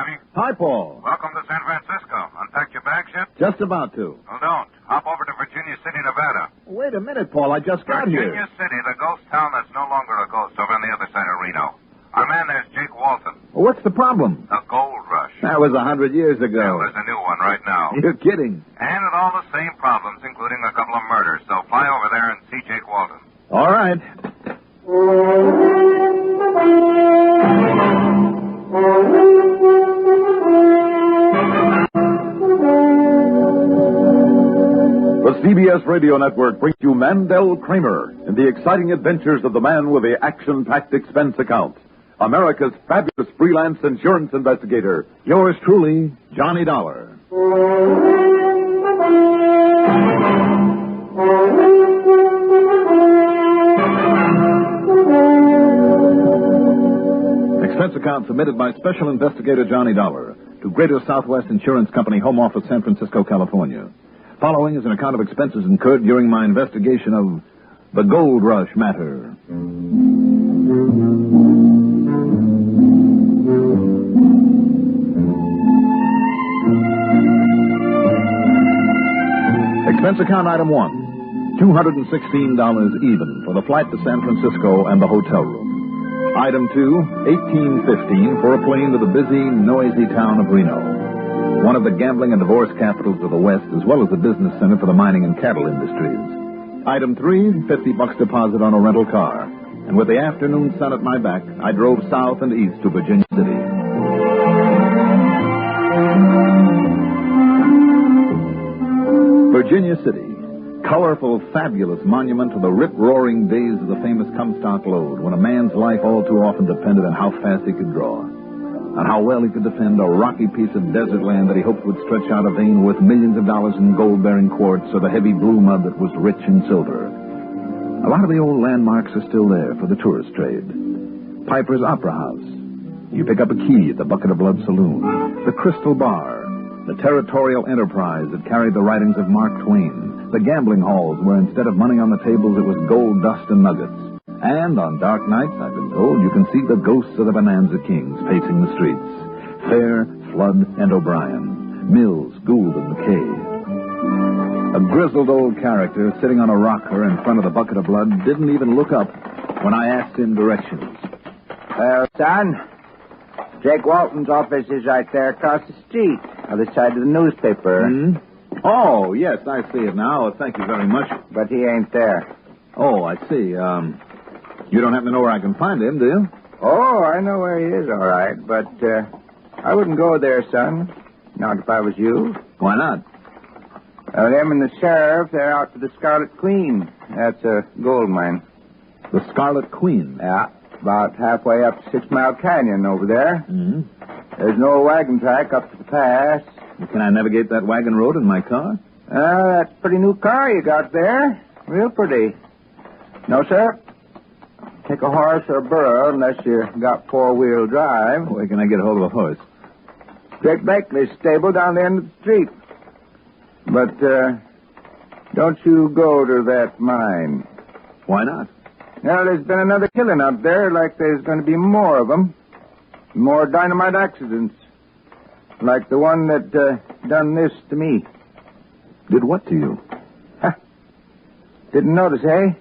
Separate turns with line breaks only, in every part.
Johnny.
Hi, Paul.
Welcome to San Francisco. Unpacked your bags yet?
Just about to.
Well, don't. Hop over to Virginia City, Nevada.
Wait a minute, Paul. I just got here.
Virginia City, the ghost town that's no longer a ghost over on the other side of Reno. Our man there's Jake Walton.
Well, what's the problem?
The gold rush.
That was 100 years ago.
Yeah, there's a new one right now.
You're kidding.
And with all the same problems, including a couple of murders. So fly over there and see Jake Walton.
All right.
The CBS Radio Network brings you Mandel Kramer in the exciting adventures of the man with the action-packed expense account. America's fabulous freelance insurance investigator. Yours truly, Johnny Dollar. Expense account submitted by Special Investigator Johnny Dollar to Greater Southwest Insurance Company, Home Office, San Francisco, California. Following is an account of expenses incurred during my investigation of the gold rush matter. Expense account item 1, $216 even for the flight to San Francisco and the hotel room. Item 2, $18.15 for a plane to the busy, noisy town of Reno, one of the gambling and divorce capitals of the West, as well as the business center for the mining and cattle industries. Item 3, $50 deposit on a rental car. And with the afternoon sun at my back, I drove south and east to Virginia City. Virginia City, colorful, fabulous monument to the rip-roaring days of the famous Comstock Lode, when a man's life all too often depended on how fast he could draw, on how well he could defend a rocky piece of desert land that he hoped would stretch out a vein worth millions of dollars in gold-bearing quartz or the heavy blue mud that was rich in silver. A lot of the old landmarks are still there for the tourist trade. Piper's Opera House. You pick up a key at the Bucket of Blood Saloon. The Crystal Bar. The territorial enterprise that carried the writings of Mark Twain. The gambling halls where instead of money on the tables, it was gold dust and nuggets. And on dark nights, I've been told, you can see the ghosts of the Bonanza Kings pacing the streets. Fair, Flood, and O'Brien. Mills, Gould, and McKay. A grizzled old character sitting on a rocker in front of the Bucket of Blood didn't even look up when I asked him directions.
Well, son, Jake Walton's office is right there across the street, other side of the newspaper.
Hmm? Oh, yes, I see it now. Thank you very much.
But he ain't there.
Oh, I see. You don't happen to know where I can find him, do you?
Oh, I know where he is, all right, but I wouldn't go there, son. Not if I was you.
Why not?
Them and the sheriff, they're out to the Scarlet Queen. That's a gold mine.
The Scarlet Queen?
Yeah, about halfway up 6 Mile Canyon over there.
Mm-hmm.
There's no wagon track up to the pass.
Can I navigate that wagon road in my car?
That's a pretty new car you got there. Real pretty. No, sir. Take a horse or a burro unless you got four-wheel drive.
Where can I get hold of a horse?
Jake Blakely's stable down the end of the street. But don't you go to that mine.
Why not?
Now, there's been another killing out there, like there's going to be more of them. More dynamite accidents. Like the one that done this to me.
Did what to you?
Huh. Didn't notice, eh?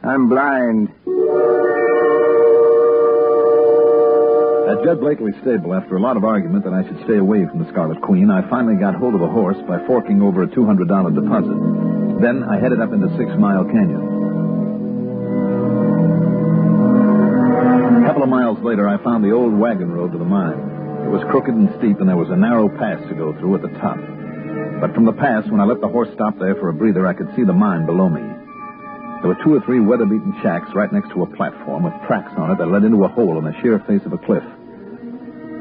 I'm blind.
At Jed Blakely's stable, after a lot of argument that I should stay away from the Scarlet Queen, I finally got hold of a horse by forking over a $200 deposit. Then I headed up into 6 Mile Canyon. A couple of miles later, I found the old wagon road to the mine. It was crooked and steep, and there was a narrow pass to go through at the top. But from the pass, when I let the horse stop there for a breather, I could see the mine below me. There were 2 or 3 weather-beaten shacks right next to a platform with tracks on it that led into a hole in the sheer face of a cliff.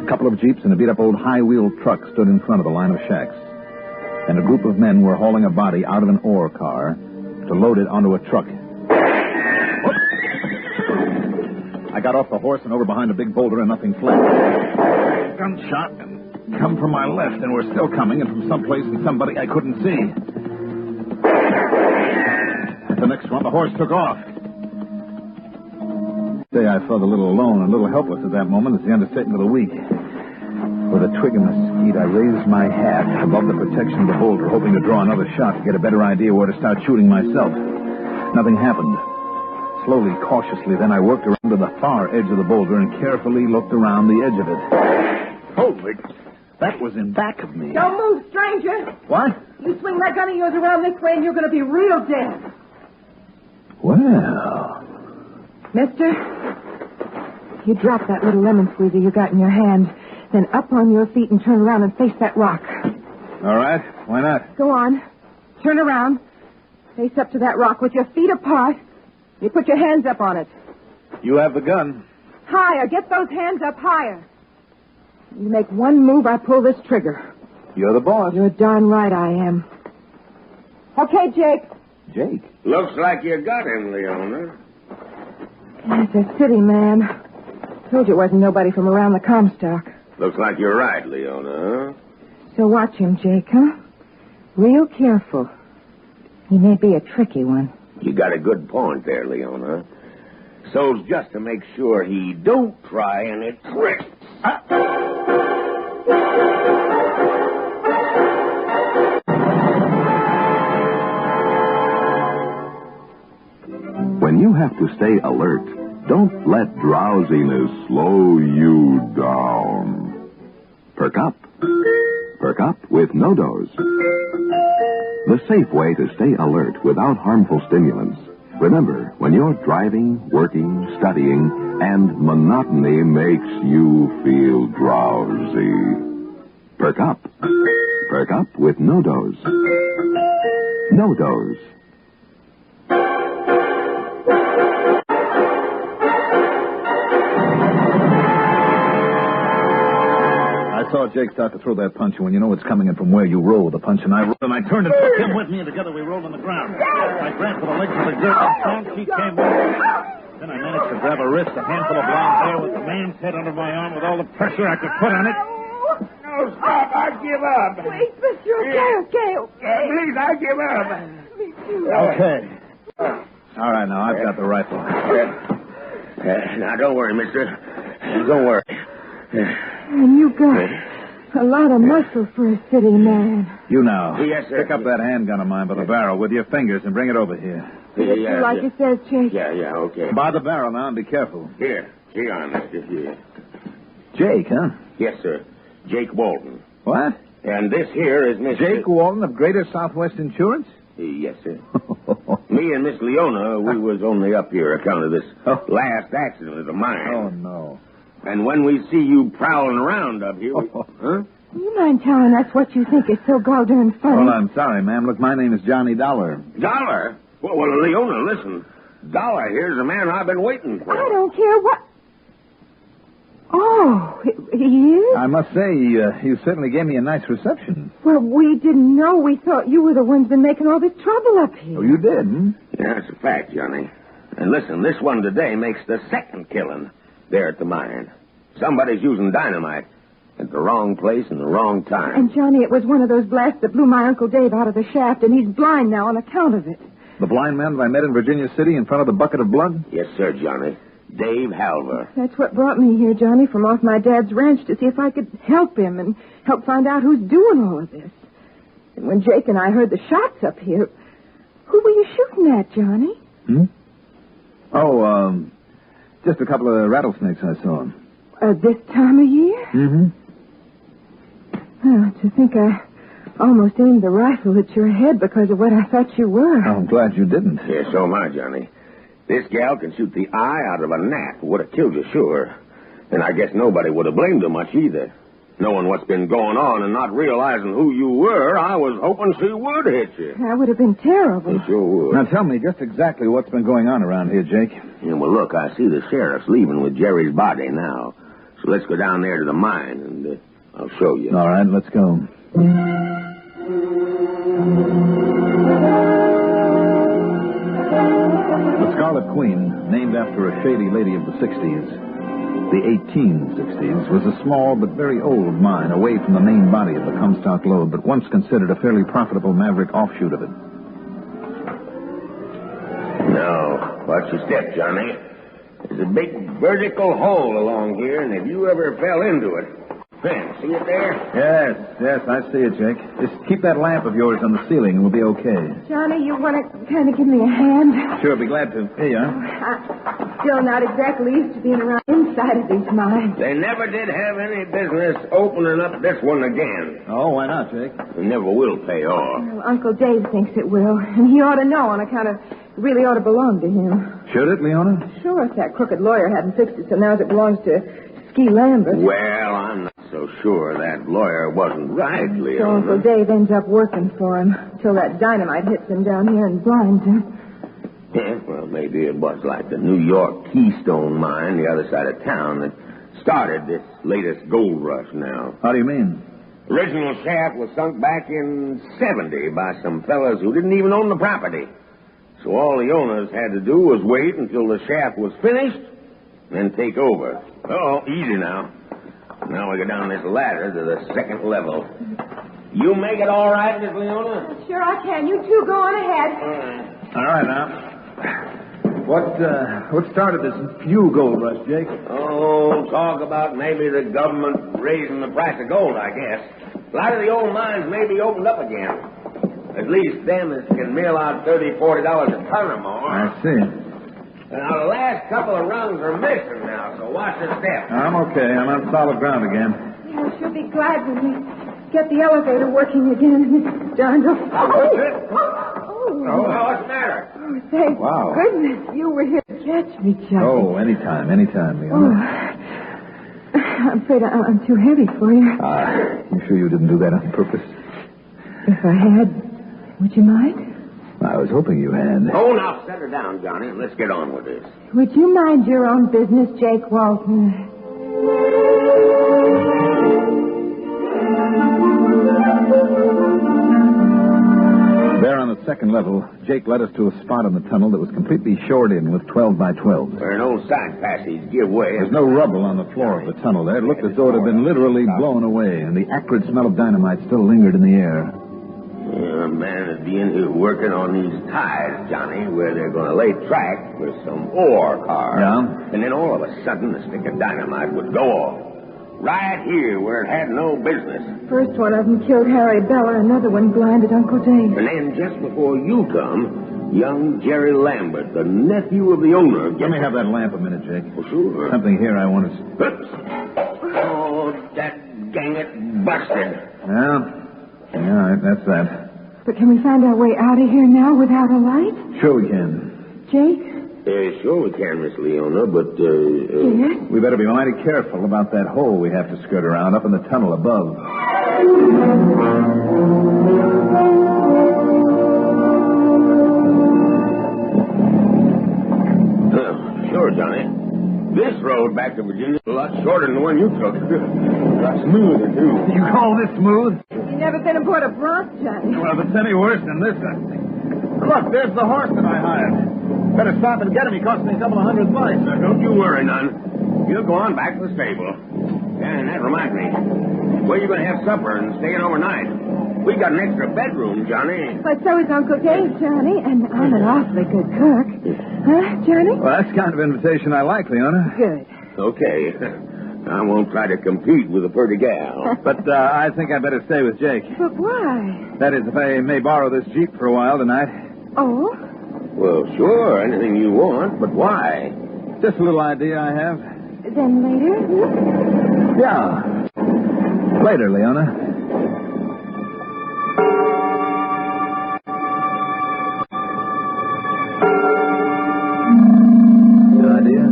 A couple of jeeps and a beat-up old high-wheeled truck stood in front of the line of shacks. And a group of men were hauling a body out of an ore car to load it onto a truck. I got off the horse and over behind a big boulder and nothing flagged. Gunshot and come from my left, and were still coming, and from someplace and somebody I couldn't see. At the next one, the horse took off. Say, I felt a little alone and a little helpless at that moment. It's the understatement of the week. With a twig in mesquite, I raised my hat above the protection of the boulder, hoping to draw another shot to get a better idea where to start shooting myself. Nothing happened. Slowly, cautiously, then I worked around to the far edge of the boulder and carefully looked around the edge of it. Holy, that was in back of me.
Don't move, stranger.
What?
You swing that gun of yours around this way and you're going to be real dead.
Well...
Mister, you drop that little lemon squeezer you got in your hand, then up on your feet and turn around and face that rock.
All right, why not?
Go on. Turn around. Face up to that rock with your feet apart. You put your hands up on it.
You have the gun.
Higher. Get those hands up higher. You make one move, I pull this trigger.
You're the boss.
You're darn right I am. Okay, Jake.
Jake?
Looks like you got him, Leona.
It's a city man. Told you it wasn't nobody from around the Comstock.
Looks like you're right, Leona, huh?
So watch him, Jake, huh? Real careful. He may be a tricky one.
You got a good point there, Leona. So's just to make sure he don't try any tricks.
When you have to stay alert, don't let drowsiness slow you down. Perk up. Perk up with No-Dose. The safe way to stay alert without harmful stimulants. Remember, when you're driving, working, studying, and monotony makes you feel drowsy. Perk up. Perk up with No-Dose. No-Dose.
I saw Jake start to throw that punch, and when you know it's coming in from where you roll the punch, and I rolled, and I turned and took him with me, and together we rolled on the ground. I grabbed for the legs of the girl, and down she came over. Then I managed to grab her wrist, a handful of blonde hair, with the man's head under my arm, with all the pressure I could put on it.
No, stop. I give up.
Please, mister, okay.
Please, I give up.
Me too.
Okay. All right, now, I've got the rifle.
Now, don't worry, mister. Don't worry.
And you got a lot of muscle for a city man.
You now.
Yes, sir.
Pick up that handgun of mine by the barrel with your fingers and bring it over here.
You like it says, Jake.
Yeah, okay.
By the barrel now, and be careful.
Here on, mister. Here.
Jake, huh?
Yes, sir. Jake Walton.
What?
And this here is Miss...
Jake Walton of Greater Southwest Insurance?
Yes, sir. Me and Miss Leona, we was only up here account of this last accident of the mine.
Oh, no.
And when we see you prowling around up here, huh?
You mind telling us what you think is so goddamn funny?
Well, I'm sorry, ma'am. Look, my name is Johnny Dollar.
Dollar? Well, Leona, listen. Dollar here's the man I've been waiting for.
I don't care what... Oh, he is?
I must say, you certainly gave me a nice reception.
Well, we didn't know. We thought you were the ones been making all this trouble up here.
Oh, you did, hmm?
Yeah, that's a fact, Johnny. And listen, this one today makes the second killing there at the mine. Somebody's using dynamite at the wrong place and the wrong time.
And, Johnny, it was one of those blasts that blew my Uncle Dave out of the shaft, and he's blind now on account of it.
The blind man that I met in Virginia City in front of the bucket of blood?
Yes, sir, Johnny. Dave Halver.
That's what brought me here, Johnny, from off my dad's ranch to see if I could help him and help find out who's doing all of this. And when Jake and I heard the shots up here, who were you shooting at, Johnny?
Oh, just a couple of rattlesnakes I saw.
This time of year?
Mm-hmm.
Oh, to think I almost aimed the rifle at your head because of what I thought you were.
Oh, I'm glad you didn't.
Yeah, so am I, Johnny. This gal can shoot the eye out of a gnat. Would have killed you, sure. And I guess nobody would have blamed her much either. Knowing what's been going on and not realizing who you were, I was hoping she would hit you.
That would have been terrible.
It sure would.
Now, tell me just exactly what's been going on around here, Jake.
Yeah, well, look, I see the sheriff's leaving with Jerry's body now. So let's go down there to the mine, and I'll show you.
All right, let's go. The Scarlet Queen, named after a shady lady of the 60s, the 1860s, was a small but very old mine away from the main body of the Comstock lode, but once considered a fairly profitable maverick offshoot of it.
Now, watch your step, Johnny. There's a big vertical hole along here, and if you ever fell into it, Ben, see it there?
Yes, I see it, Jake. Just keep that lamp of yours on the ceiling and we'll be okay.
Johnny, you want to kind of give me a hand?
Sure, be glad to. Here you are.
I'm still not exactly used to being around inside of these mines.
They never did have any business opening up this one again.
Oh, why not, Jake?
It never will pay off.
Well, Uncle Dave thinks it will, and he ought to know on account of it really ought to belong to him.
Should it, Leona?
Sure, if that crooked lawyer hadn't fixed it, so now it belongs to Ski Lambert.
Well, I'm not so sure that lawyer wasn't right,
So
Leona.
Uncle Dave ends up working for him till that dynamite hits him down here and blinds him.
Yeah, well, maybe it was like the New York Keystone mine, the other side of town, that started this latest gold rush now.
How do you mean?
Original shaft was sunk back in 70 by some fellas who didn't even own the property. So all the owners had to do was wait until the shaft was finished, then take over. Oh, easy now. Now we go down this ladder to the second level. You make it all right, Miss Leona?
Sure I can. You two go on ahead.
All right, now. What started this new gold rush, Jake?
Oh, talk about maybe the government raising the price of gold, I guess. A lot of the old mines may be opened up again. At least them that can mill out $30, $40 a ton or more.
I see.
Now, the last couple of rungs are missing now, so watch the step.
I'm okay. I'm on solid ground again.
Yeah, I should be glad when we get the elevator working again. Darn.
Oh, what's the matter?
Oh, thank goodness you were here to catch me, Johnny.
Oh, anytime,
Oh,
Leona.
I'm afraid I'm too heavy for you.
You sure you didn't do that on purpose?
If I had, would you mind?
I was hoping you had.
Oh, now, set her down, Johnny, and let's get on with this.
Would you mind your own business, Jake Walton?
There on the second level, Jake led us to a spot in the tunnel that was completely shored in with 12 by 12s.
Where an old side passage give way.
There's no rubble on the floor of the tunnel there. It looked as though it had been literally blown away, and the acrid smell of dynamite still lingered in the air.
A man would be in here working on these ties, Johnny, where they're going to lay track for some ore cars.
Yeah?
And then all of a sudden, the stick of dynamite would go off. Right here, where it had no business.
First one of them killed Harry Bella, another one blinded Uncle Dave.
And then just before you come, young Jerry Lambert, the nephew of the owner...
Let me have that lamp a minute, Jake.
Oh, sure.
Something here I want to...
Oops. Oh, that dang it busted.
Yeah, all right, that's that.
But can we find our way out of here now without a light?
Sure we can.
Jake?
Sure we can, Miss Leona, but,
Yes?
We better be mighty careful about that hole we have to skirt around up in the tunnel above.
Sure, Johnny. This road back to Virginia is a lot shorter than the one you took. A lot smoother, too.
You call this smooth?
You never been aboard a bronc, Johnny?
Well, if it's any worse than this, Look, there's the horse that I hired. Better stop and get him. He cost me a couple of $100.
Don't you worry none. You'll go on back to the stable. Yeah, and that reminds me. Where are you going to have supper and stay in overnight? We got an extra bedroom, Johnny.
But so is Uncle Dave, Johnny, and I'm an awfully good cook. Huh, Johnny?
Well, that's the kind of invitation I like, Leona.
Good.
Okay. I won't try to compete with a pretty gal.
But I think I'd better stay with Jake.
But why?
That is, if I may borrow this Jeep for a while tonight.
Oh?
Well, sure, anything you want, but why?
Just a little idea I have.
Then later?
Yeah. Later, Leona. Good idea?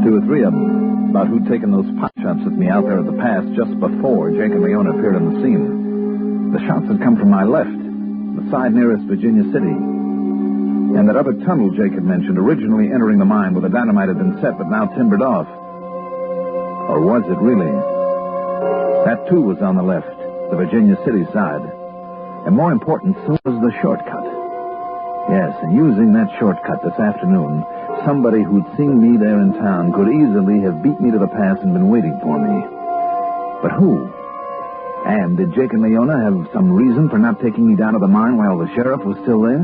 2 or 3 of them. About who'd taken those pot shots at me out there at the pass just before Jake and Leona appeared on the scene. The shots had come from my left, the side nearest Virginia City. And that other tunnel Jake had mentioned, originally entering the mine where the dynamite had been set but now timbered off. Or was it really? That, too, was on the left, the Virginia City side. And more important, so was the shortcut. Yes, and using that shortcut this afternoon, somebody who'd seen me there in town could easily have beat me to the pass and been waiting for me. But who? And did Jake and Leona have some reason for not taking me down to the mine while the sheriff was still there?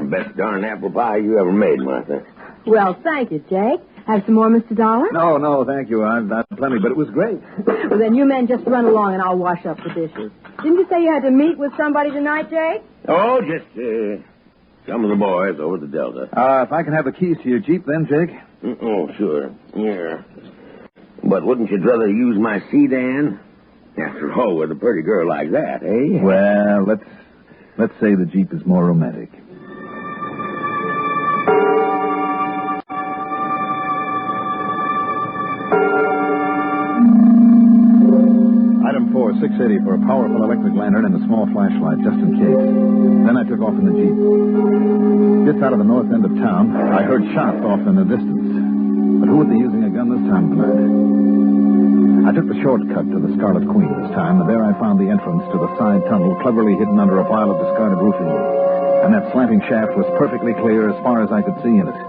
Best darn apple pie you ever made, Martha.
Well, thank you, Jake.
Have some more, Mr. Dollar?
No, thank you. I've got plenty, but it was great.
Well, then you men just run along and I'll wash up the dishes.
Didn't you say you had to meet with somebody tonight, Jake?
Oh, just some of the boys over at the Delta.
If I can have the keys to your Jeep then, Jake?
Oh, sure. Yeah. But wouldn't you rather use my sedan? After all, with a pretty girl like that, eh?
Well, let's say the Jeep is more romantic. Item 4, $6.80 for a powerful electric lantern and a small flashlight, just in case. Then I took off in the Jeep. Just out of the north end of town, I heard shots off in the distance. But who would be using a gun this time of night? I took the shortcut to the Scarlet Queen this time, and there I found the entrance to the side tunnel cleverly hidden under a pile of discarded roofing. And that slanting shaft was perfectly clear as far as I could see in it.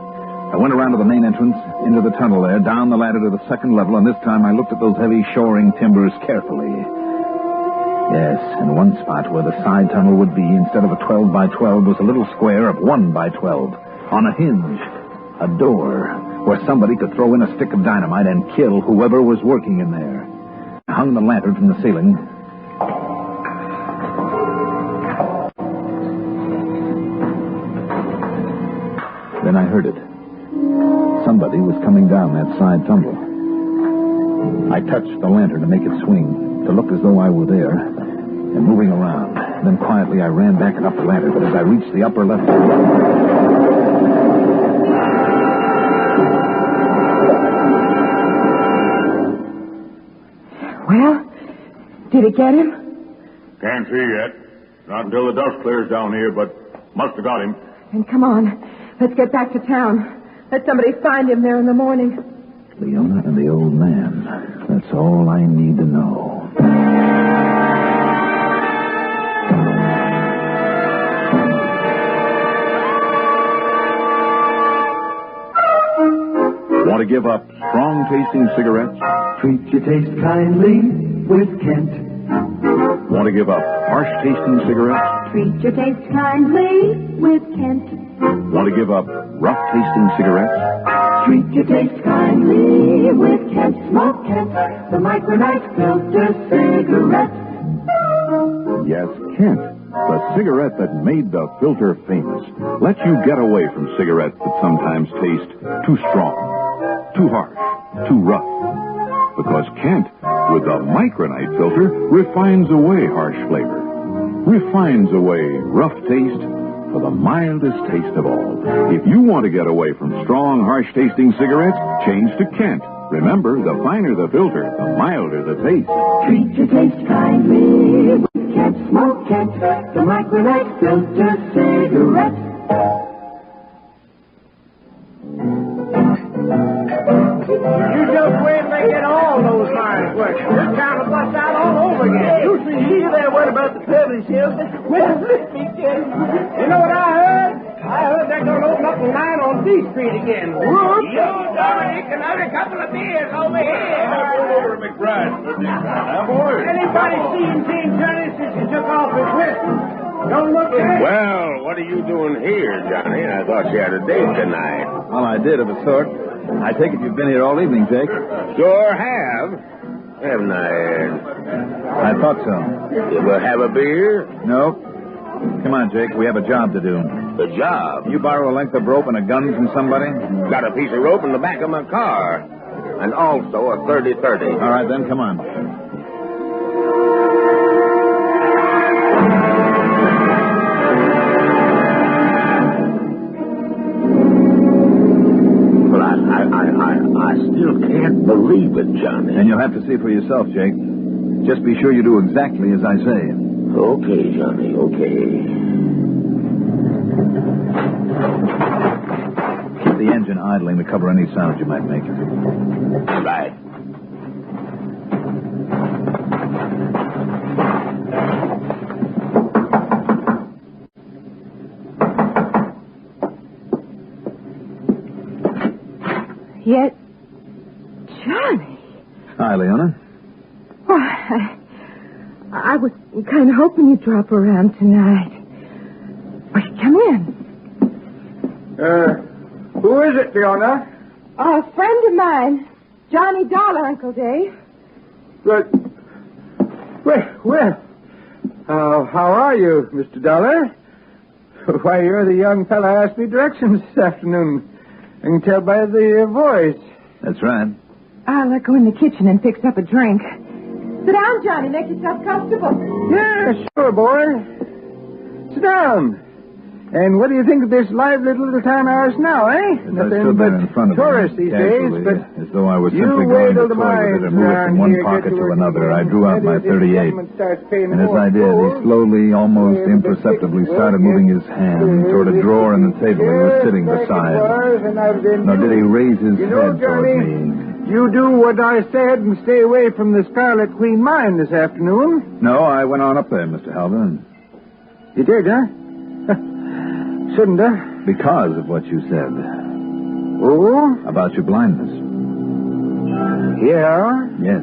I went around to the main entrance, into the tunnel there, down the ladder to the second level, and this time I looked at those heavy shoring timbers carefully. Yes, in one spot where the side tunnel would be, instead of a 12 by 12, was a little square of 1 by 12. On a hinge, a door, where somebody could throw in a stick of dynamite and kill whoever was working in there. I hung the lantern from the ceiling. Then I heard it. Somebody was coming down that side tunnel. I touched the lantern to make it swing, to look as though I were there, and moving around. Then quietly I ran back and up the ladder, but as I reached the upper left...
Well, did it get him?
Can't see yet. Not until the dust clears down here, but must have got him.
Then come on. Let's get back to town. Let somebody find him there in the morning.
Leona and the old man. That's all I need to know. Want to give up strong-tasting cigarettes?
Treat your taste kindly with Kent.
Want to give up harsh-tasting cigarettes?
Treat your taste kindly with Kent.
Want to give up rough-tasting cigarettes?
Treat your taste kindly with Kent. Smoke Kent, the Micronite filter cigarette.
Yes, Kent, the cigarette that made the filter famous, lets you get away from cigarettes that sometimes taste too strong, too harsh, too rough. Because Kent, with the Micronite filter, refines away harsh flavor, refines away rough taste for the mildest taste of all. If you want to get away from strong, harsh-tasting cigarettes, change to Kent. Remember, the finer the filter, the milder the taste.
Treat your taste kindly with Kent. Smoke Kent, the Micronite filter cigarette.
You just wait till they get all those lines working. This town will bust out all over again. You see there, what about the privilege hills? Well, let me tell you. You know what I heard? I heard they're going to open up a line on D Street again. Whoop! You, Dominic, another couple of beers over here.
Over to McBride. Now, boys.
Anybody seen Jane Johnny since she took off with Whistler? Don't look at her.
Well, what are you doing here, Johnny? I thought you had a date tonight.
Well, I did, of a sort. I take it you've been here all evening, Jake.
Sure have. Haven't I?
I thought so.
You will have a beer?
Nope. Come on, Jake. We have a job to do.
The job?
You borrow a length of rope and a gun from somebody?
Got a piece of rope in the back of my car. And also a 30-30.
All right, then, come on.
But I still can't believe it, Johnny.
And you'll have to see for yourself, Jake. Just be sure you do exactly as I say.
Okay, Johnny, okay.
Keep the engine idling to cover any sound you might make.
Right.
Yet, Johnny.
Hi, Leona.
Why, I was kind of hoping you'd drop around tonight. Well, come in.
Who is it, Leona?
A friend of mine. Johnny Dollar, Uncle Dave.
But, well, how are you, Mr. Dollar? Why, you're the young fellow who asked me directions this afternoon. I can tell by the voice.
That's right.
I'll go in the kitchen and fix up a drink. Sit down, Johnny. Make yourself comfortable.
Yeah, sure, boy. Sit down. And what do you think of this lively little town of ours now, eh?
As I stood there in front of
tourists
him,
these days,
casually,
but
as though I was
you
simply
wait
going to
till the
toy with it and
mines
move it
around
from one
here
pocket
get
to
working
another. I
again.
drew out my
That is, if
38.
government starts paying
And as
more
I did, he
tolls,
slowly, almost
the
imperceptibly
big
started
work
moving
is-
his hand toward a drawer in the table he was sitting
Yes,
beside.
back it was, and I've been
Nor did he raise his
You know,
head toward
Johnny,
me.
you do what I said and stay away from the Scarlet Queen mine this afternoon.
No, I went on up there, Mr. Halvin,
You did, huh? Shouldn't have.
because of what you said
Oh?
about your blindness.
Yeah?
Yes.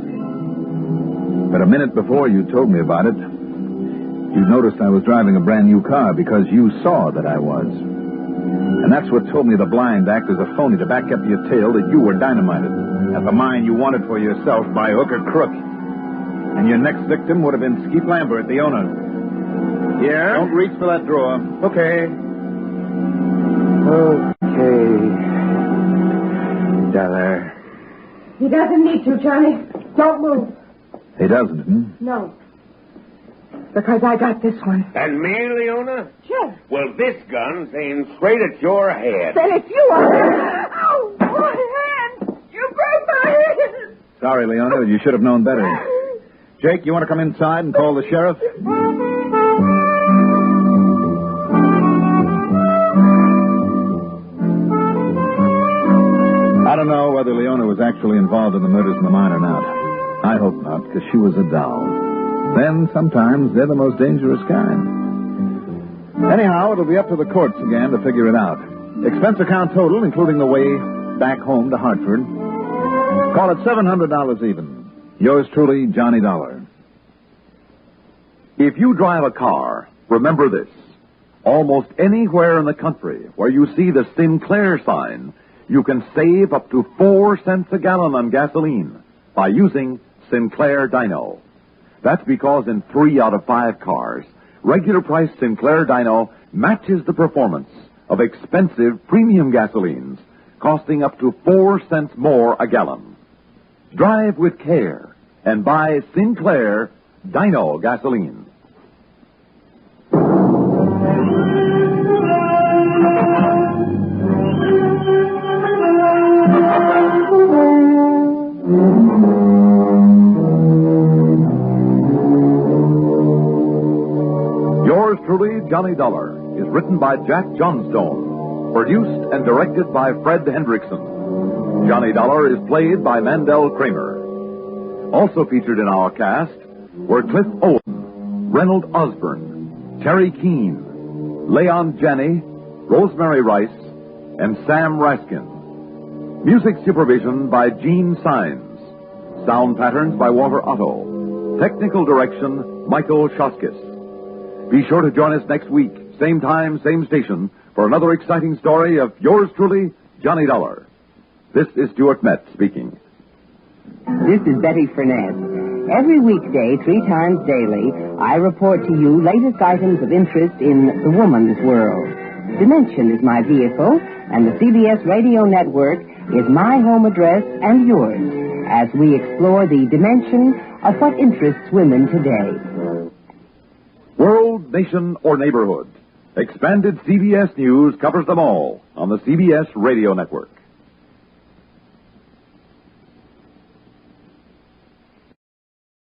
But a minute before you told me about it, you noticed I was driving a brand new car because you saw that I was. And that's what told me the blind act was a phony to back up your tale that you were dynamited at the mine you wanted for yourself by hook or crook. And your next victim would have been Skeet Lambert, the owner.
Yeah?
Don't reach for that drawer.
Okay. Okay. Dollar.
He doesn't need to, Johnny. Don't move.
He doesn't, hmm?
No. Because I got this one.
And me, Leona?
Sure.
Well, this gun's aimed straight at your head.
Then it's you, Oh, my hand! You broke my hand!
Sorry, Leona, you should have known better. Jake, you want to come inside and call the sheriff? I don't know whether Leona was actually involved in the murders in the mine or not. I hope not, because she was a doll. Then, sometimes, they're the most dangerous kind. Anyhow, it'll be up to the courts again to figure it out. Expense account total, including the way back home to Hartford. Call it $700 even. Yours truly, Johnny Dollar.
If you drive a car, remember this. Almost anywhere in the country where you see the Sinclair sign, you can save up to 4 cents a gallon on gasoline by using Sinclair Dino. That's because in 3 out of 5 cars, regular price Sinclair Dino matches the performance of expensive premium gasolines, costing up to 4 cents more a gallon. Drive with care and buy Sinclair Dino gasoline. Yours truly, Johnny Dollar, is written by Jack Johnstone, produced and directed by Fred Hendrickson. Johnny Dollar is played by Mandel Kramer. Also featured in our cast were Cliff Owen, Reynold Osborne, Terry Keene, Leon Janney, Rosemary Rice, and Sam Raskin. Music supervision by Gene Sines. Sound patterns by Walter Otto. Technical direction, Michael Shoskis. Be sure to join us next week, same time, same station, for another exciting story of yours truly, Johnny Dollar. This is Stuart Metz speaking.
This is Betty Furness. Every weekday, 3 times daily, I report to you latest items of interest in the woman's world. Dimension is my vehicle, and the CBS radio network is my home address and yours, as we explore the dimension of what interests women today.
World, nation, or neighborhood. Expanded CBS News covers them all on the CBS Radio Network.